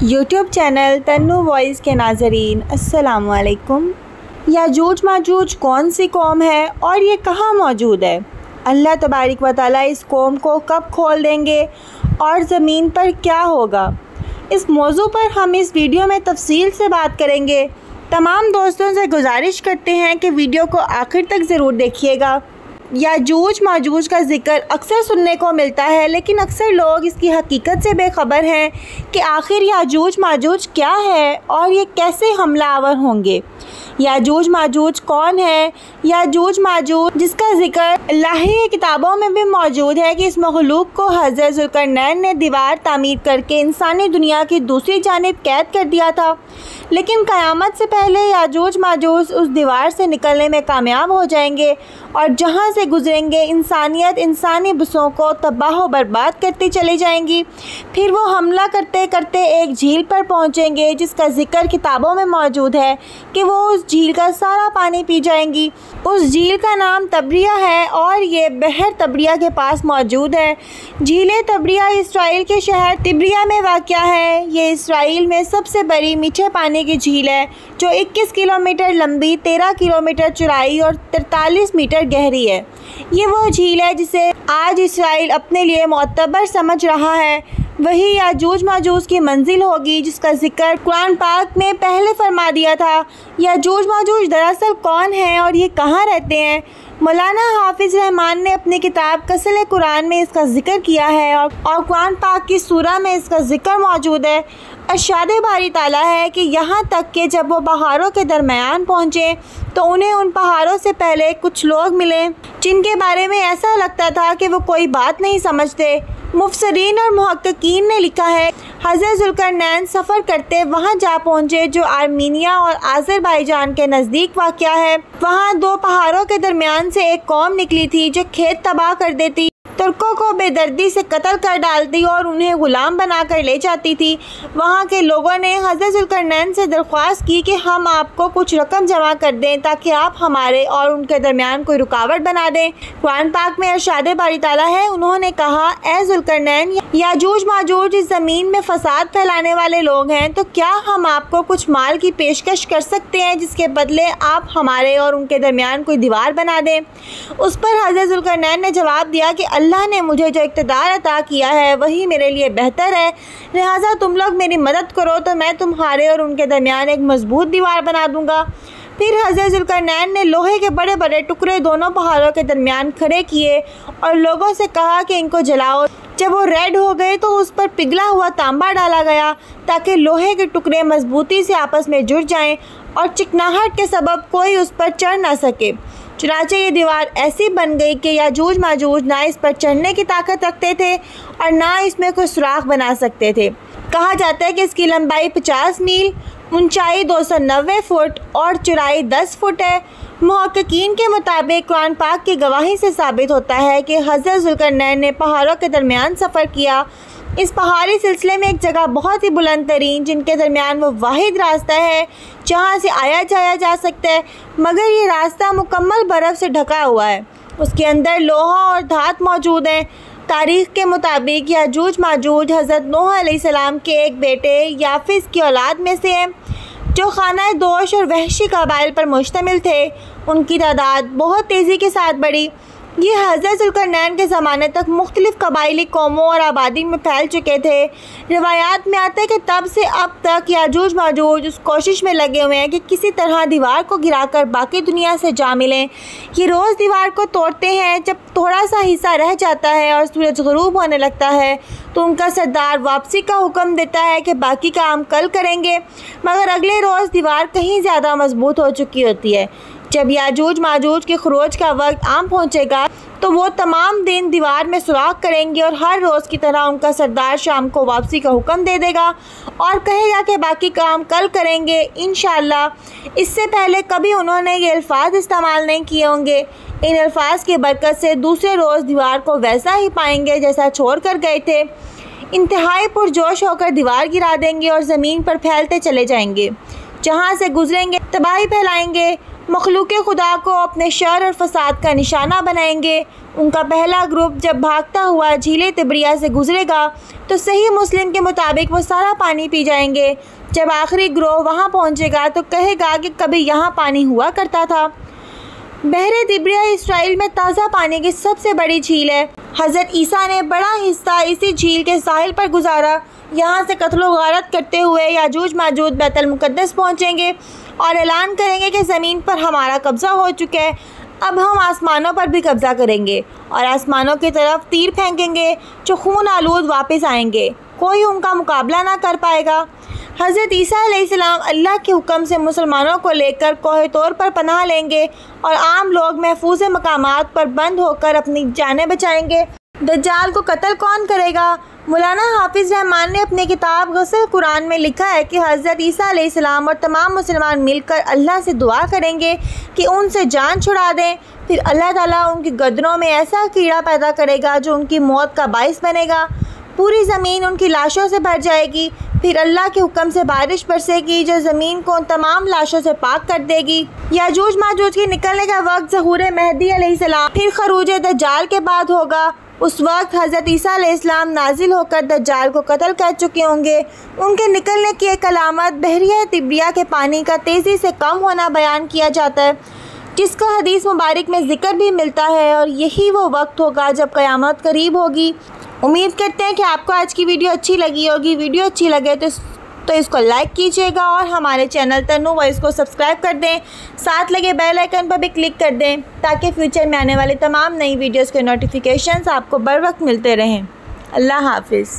YouTube channel Tannu voice के नाज़रीन अस्सलाम वालेकुम। याजूज माजूज कौन सी कौम है और ये कहाँ मौजूद है? अल्लाह तबारिक व तआला इस कौम को कब खोल देंगे और ज़मीन पर क्या होगा? इस मौजू पर हम इस वीडियो में तफसील से बात करेंगे। तमाम दोस्तों से गुजारिश करते हैं कि वीडियो को आखिर तक ज़रूर देखिएगा। याजूज माजूज का ज़िक्र अक्सर सुनने को मिलता है, लेकिन अक्सर लोग इसकी हकीकत से बेखबर हैं कि आखिर याजूज माजूज क्या है और ये कैसे हमला आवर होंगे। याजूज माजूज कौन है? याजूज माजूज जिसका ज़िक्र अल्लाह की किताबों में भी मौजूद है कि इस मखलूक को हज़रत ज़ुल्करनैन ने दीवार तामीर करके इंसानी दुनिया की दूसरी जानिब कैद कर दिया था, लेकिन क़यामत से पहले याजूज माजूज उस दीवार से निकलने में कामयाब हो जाएंगे और जहाँ से गुजरेंगे इंसानियत इंसानी बसों को तबाह व बर्बाद करती चली जाएंगी। फिर वो हमला करते करते एक झील पर पहुँचेंगे जिसका ज़िक्र किताबों में मौजूद है कि वो उस झील का सारा पानी पी जाएंगी। उस झील का नाम तबरिया है और ये बहर तबरिया के पास मौजूद है। झील तबरिया इसराइल के शहर तिब्रिया में वाक़या है। ये इसराइल में सबसे बड़ी मीठे पानी की झील है जो 21 किलोमीटर लंबी, 13 किलोमीटर चौड़ाई और 43 मीटर गहरी है। ये वो झील है जिसे आज इसराइल अपने लिए मोतबर समझ रहा है। वही याजूज माजूज की मंजिल होगी जिसका जिक्र कुरान पाक में पहले फरमा दिया था। याजूज माजूज दरअसल कौन है और ये कहाँ रहते हैं? मौलाना हाफिज़ रहमान ने अपनी किताब कसल कुरान में इसका जिक्र किया है और कुरान पाक की सूरा में इसका जिक्र मौजूद है। इरशाद बारी ताला है कि यहाँ तक कि जब वो पहाड़ों के दरमियान पहुँचे तो उन्हें उन पहाड़ों से पहले कुछ लोग मिले जिनके बारे में ऐसा लगता था कि वो कोई बात नहीं समझते। मुफस्सिरीन और मुहक्किकीन ने लिखा है हज़रत ज़ुल्करनैन सफ़र करते वहाँ जा पहुँचे जो आर्मीनिया और आज़रबाईजान के नज़दीक वाक़या है। वहाँ दो पहाड़ों के दरमियान से एक कौम निकली थी जो खेत तबाह कर देती, तुर्कों को बेदर्दी से कत्ल कर डालती और उन्हें ग़ुलाम बनाकर ले जाती थी। वहाँ के लोगों ने हज़रत ज़ुल्करनैन से दरख्वास्त की कि हम आपको कुछ रकम जमा कर दें ताकि आप हमारे और उनके दरमियान कोई रुकावट बना दें। कुरान पाक में इरशाद बारी ताला है, उन्होंने कहा, ए ज़ुल्करनैन, याजूज माजूज इस ज़मीन में फ़साद फैलाने वाले लोग हैं, तो क्या हम आपको कुछ माल की पेशकश कर सकते हैं जिसके बदले आप हमारे और उनके दरमियान कोई दीवार बना दें? उस पर हज़रत ज़ुल्करनैन ने जवाब दिया कि अल्लाह ने मुझे जो इक़्तिदार अता किया है वही मेरे लिए बेहतर है, लिहाजा तुम लोग मेरी मदद करो तो मैं तुम्हारे और उनके दरमियान एक मजबूत दीवार बना दूंगा। फिर हज़रत ज़ुल्करनैन ने लोहे के बड़े बड़े टुकड़े दोनों पहाड़ों के दरमियान खड़े किए और लोगों से कहा कि इनको जलाओ। जब वो रेड हो गए तो उस पर पिघला हुआ तांबा डाला गया ताकि लोहे के टुकड़े मजबूती से आपस में जुड़ जाएं और चिकनाहट के सबब कोई उस पर चढ़ ना सके। चुनांचे ये दीवार ऐसी बन गई कि याजूज माजूज ना इस पर चढ़ने की ताकत रखते थे और ना इसमें कोई सुराख बना सकते थे। कहा जाता है कि इसकी लंबाई 50 मील, ऊंचाई 290 फुट और चौड़ाई 10 फुट है। मुहक्किकीन के मुताबिक कुरान पाक की गवाही से साबित होता है कि हज़रत ज़ुल्करनैन ने पहाड़ों के दरमियान सफ़र किया। इस पहाड़ी सिलसिले में एक जगह बहुत ही बुलंद तरीन जिनके दरमियान वो वाहिद रास्ता है जहाँ से आया जाया जा सकता है, मगर ये रास्ता मुकम्मल बर्फ़ से ढका हुआ है। उसके अंदर लोहा और धात मौजूद हैं। तारीख़ के मुताबिक याजूज माजूज हज़रत नूह अलैहिस्सलाम के एक बेटे याफिस की औलाद में से हैं जो खाना दोश और वहशी कबाइल पर मुश्तमिल थे। उनकी तादाद बहुत तेज़ी के साथ बढ़ी। ये हज़रत ज़ुल्करनैन के ज़माने तक मुख्तलिफ़ कबाइली कौमों और आबादी में फैल चुके थे। रिवायात में आता है कि तब से अब तक याजूज माजूज उस कोशिश में लगे हुए हैं कि किसी तरह दीवार को गिराकर बाकी दुनिया से जा मिलें। ये रोज़ दीवार को तोड़ते हैं। जब थोड़ा सा हिस्सा रह जाता है और सूरज ग़ुरूब होने लगता है तो उनका सरदार वापसी का हुक्म देता है कि बाकी काम कल करेंगे, मगर अगले रोज़ दीवार कहीं ज़्यादा मजबूत हो चुकी होती है। जब याजूज माजूज के खरोज का वक्त आम पहुँचेगा तो वो तमाम दिन दीवार में सुराख करेंगे और हर रोज़ की तरह उनका सरदार शाम को वापसी का हुक्म दे देगा और कहेगा कि बाकी काम कल करेंगे इंशाअल्लाह। इससे पहले कभी उन्होंने ये अल्फाज इस्तेमाल नहीं किए होंगे। इन अल्फाज की बरकत से दूसरे रोज़ दीवार को वैसा ही पाएंगे जैसा छोड़ कर गए थे। इंतहाई पुरजोश होकर दीवार गिरा देंगे और ज़मीन पर फैलते चले जाएंगे। जहाँ से गुजरेंगे तबाही फैलाएंगे मखलूक खुदा को अपने शर और फसाद का निशाना बनाएंगे। उनका पहला ग्रुप जब भागता हुआ झीले तिब्रिया से गुजरेगा तो सही मुस्लिम के मुताबिक वो सारा पानी पी जाएंगे। जब आखिरी ग्रोह वहाँ पहुँचेगा तो कहेगा कि कभी यहाँ पानी हुआ करता था। बहरे तिब्रिया इसराइल में ताज़ा पानी की सबसे बड़ी झील है। हज़रत ईसा ने बड़ा हिस्सा इसी झील के साहिल पर गुजारा। यहाँ से कत्लो गारत करते हुए याजूज माजूज बैतुल मुक़द्दस पहुँचेंगे और ऐलान करेंगे कि ज़मीन पर हमारा कब्ज़ा हो चुका है, अब हम आसमानों पर भी कब्ज़ा करेंगे और आसमानों की तरफ तीर फेंकेंगे जो खून आलूद वापस आएंगे। कोई उनका मुकाबला ना कर पाएगा। हज़रत ईसा अलैहिस्सलाम अल्लाह के हुक्म से मुसलमानों को लेकर कोह तौर पर पनाह लेंगे और आम लोग महफूज मकामात पर बंद होकर अपनी जानें बचाएंगे। दज्जाल को कत्ल कौन करेगा? मौलाना हाफिज़ रहमान ने अपनी किताब गसल कुरान में लिखा है कि हज़रत ईसा अलैहिस्सलाम और तमाम मुसलमान मिलकर अल्लाह से दुआ करेंगे कि उनसे जान छुड़ा दें। फिर अल्लाह ताला उनकी गदरों में ऐसा कीड़ा पैदा करेगा जो उनकी मौत का बाइस बनेगा। पूरी ज़मीन उनकी लाशों से भर जाएगी। फिर अल्लाह के हुक्म से बारिश बरसेगी जो ज़मीन को उन तमाम लाशों से पाक कर देगी। याजूज माजूज के निकलने का वक्त ज़हूर मेहदी अलैहिस्सलाम फिर खरूज दज्जाल के बाद होगा। उस वक्त हज़रत ईसा अलैहिस्सलाम नाजिल होकर दज्जाल को कत्ल कर चुके होंगे। उनके निकलने की एक अलामत बहरिया तिब्रिया के पानी का तेज़ी से कम होना बयान किया जाता है, जिसका हदीस मुबारक में ज़िक्र भी मिलता है, और यही वो वक्त होगा जब क़यामत करीब होगी। उम्मीद करते हैं कि आपको आज की वीडियो अच्छी लगी होगी। वीडियो अच्छी लगे तो इसको लाइक कीजिएगा और हमारे चैनल तन्नू वॉइस को सब्सक्राइब कर दें। साथ लगे बेल आइकन पर भी क्लिक कर दें ताकि फ्यूचर में आने वाले तमाम नई वीडियोज़ के नोटिफिकेशंस आपको बर वक्त मिलते रहें। अल्लाह हाफिज़।